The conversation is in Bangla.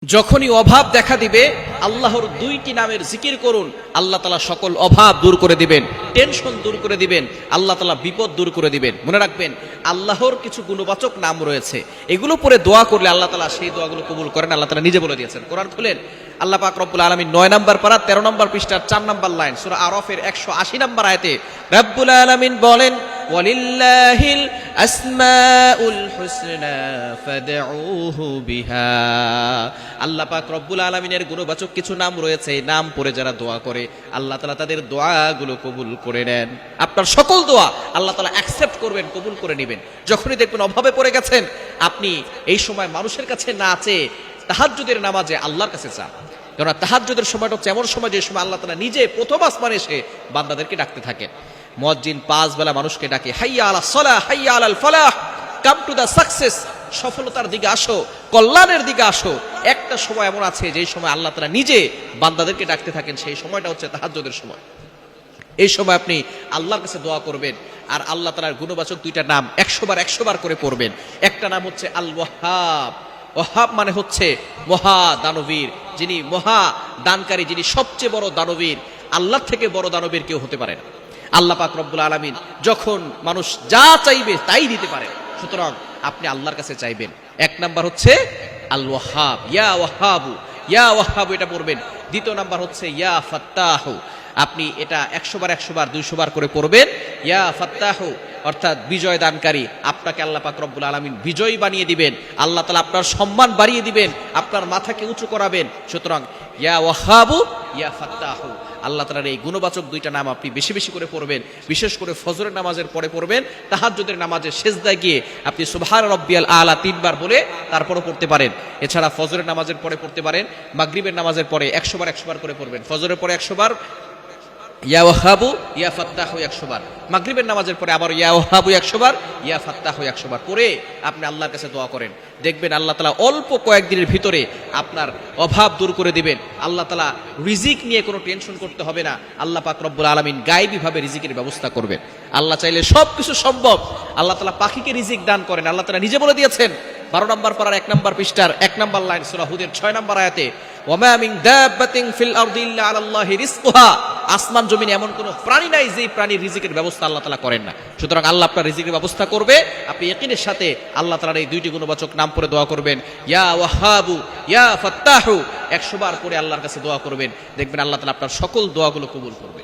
যখনই অভাব দেখা দিবে আল্লাহর দুইটি নামের জিকির করুন, আল্লাহ তাআলা সকল অভাব দূর করে দিবেন, টেনশন দূর করে দিবেন, আল্লাহ তাআলা বিপদ দূর করে দিবেন। মনে রাখবেন, আল্লাহর কিছু গুণবাচক নাম রয়েছে, এগুলো পরে দোয়া করলে আল্লাহ তাআলা সেই দোয়াগুলো কবুল করেন। আল্লাহ তাআলা নিজে বলে দিয়েছেন, কোরআন খুলেন, আল্লাহ পাক রব্বুল আলামিন 9 নম্বর পারা 13 নম্বর পৃষ্ঠার 4 নম্বর লাইন সূরা আরাফের 180 নম্বর আয়াতে রব্বুল আলামিন বলেন, ওয়ালিল্লাহিল আসমাউল হুসনা ফাদউহু বিহা। আল্লাহ পাক রব্বুল আলামিনের গুণবাচক কিছু নাম রয়েছে, এই নাম পড়ে যারা দোয়া করে আল্লাহ তাআলা তাদের দোয়াগুলো কবুল করে নেন। আপনার সকল দোয়া আল্লাহ তাআলা অ্যাকসেপ্ট করবেন, কবুল করে নেবেন। যখনই দেখবেন অভাবে পড়ে গেছেন, আপনি এই সময় মানুষের কাছে না চেয়ে তাহাজ্জুদের নামাজে আল্লাহর কাছে চান। কারণ তাহাজ্জুদের সময়টা হচ্ছে এমন সময় যে সময় আল্লাহ তাআলা নিজে প্রথম আসমানে এসে বান্দাদেরকে ডাকতে থাকেন। মুয়াজ্জিন 5 বেলা মানুষকে ডাকে, হাইয়া আলাস সালাহ, হাইয়া আলাল ফালাহ, কাম টু দা সাকসেস, সফলতার দিকে আসো, কল্যাণের দিকে আসো। একটা সময় এমন আছে যে সময় আল্লাহ তাআলা নিজে বান্দাদেরকে ডাকতে থাকেন, সেই সময়টা হচ্ছে তাহাজ্জুদের সময়। এই সময় আপনি আল্লাহর কাছে দোয়া করবেন, আর আল্লাহ তাআলার গুণবাচক দুইটা নাম 100 বার করে পড়বেন। একটা নাম হচ্ছে আল ওয়াহাব। ওয়াহাব মানে হচ্ছে মহা দানবীর, যিনি মহা দানকারী, যিনি সবচেয়ে বড় দানবীর। আল্লাহ থেকে বড় দানবীর কেউ হতে পারে না। আল্লাহ পাক রব্বুল আলামিন যখন মানুষ যা চাইবে তাই দিতে পারে, সুতরাং আপনি আল্লাহর কাছে চাইবেন। এক নাম্বার হচ্ছে আল ওয়াহাব, ইয়া ওয়াহাবু, ইয়া ওয়াহাবু, এটা পড়বেন। দ্বিতীয় নাম্বার হচ্ছে ইয়া ফাত্তাহু। আপনি এটা 100 বার 200 বার করে পড়বেন। ইয়া ফাত্তাহু অর্থাৎ বিজয় দানকারী, আপনাকে আল্লাহ পাক রব্বুল আলামিন বিজয়ী বানিয়ে দিবেন। আল্লাহ তাআলা আপনার সম্মান বাড়িয়ে দিবেন, আপনার মাথাকে উঁচু করাবেন। সুতরাং ইয়া ওয়াহাবু, ইয়া ফাত্তাহু, আল্লাহ তাআলার এই গুণবাচক দুইটা নাম আপনি বেশি বেশি করে পড়বেন। বিশেষ করে ফজরের নামাজের পরে পড়বেন, তাহাজ্জুদের নামাজে সিজদায় গিয়ে আপনি সুবহান রাব্বিয়াল আলা 3 বার বলে তারপরও পড়তে পারেন। এছাড়া ফজরের নামাজের পরে পড়তে পারেন, মাগরিবের নামাজের পরে 100 বার করে পড়বেন। ফজরের পরে 100 বার ইয়া ওয়াহাবু, ইয়া ফাত্তাহু 100 বার, মাগরিবের নামাজের পরে আবার ইয়া ওয়াহাবু 100 বার, ইয়া ফাত্তাহু 100 বার পরে আপনি আল্লাহর কাছে দোয়া করেন। দেখবেন আল্লাহ তাআলা অল্প কয়েকদিনের ভিতরে আপনার অভাব দূর করে দিবেন। আল্লাহ তাআলা রিজিক নিয়ে কোনো টেনশন করতে হবে না। আল্লাহ পাক রব্বুল আলামিন গায়বীভাবে রিজিকের ব্যবস্থা করবেন। আল্লাহ চাইলে সবকিছু সম্ভব। আল্লাহ তাআলা পাখিকে রিজিক দান করেন। আল্লাহ তাআলা নিজে বলে দিয়েছেন 12 নম্বর পারার 1 নম্বর পৃষ্ঠার 1 নম্বর লাইন সূরা হুদের 6 নম্বর আয়াতে, ওয়ামা মিন দাব্বাতিন ফিল আরদি ইল্লা আলাল্লাহি রিজকুহা। আসমান জমিনে এমন কোনো প্রাণী নাই যে প্রাণীর রিজিকের ব্যবস্থা আল্লাহ তাআলা করেন না। সুতরাং আল্লাহ আপনার রিজিকের ব্যবস্থা করবে। আপনি ইয়াকিনের সাথে আল্লাহ তাআলার এই দুইটি গুণবাচক নাম পড়ে দোয়া করবেন, ইয়া ওয়াহাবু, ইয়া ফাত্তাহু। 100 বার করে আল্লাহর কাছে দোয়া করবেন, দেখবেন আল্লাহ তাআলা আপনার সকল দোয়াগুলো কবুল করবে।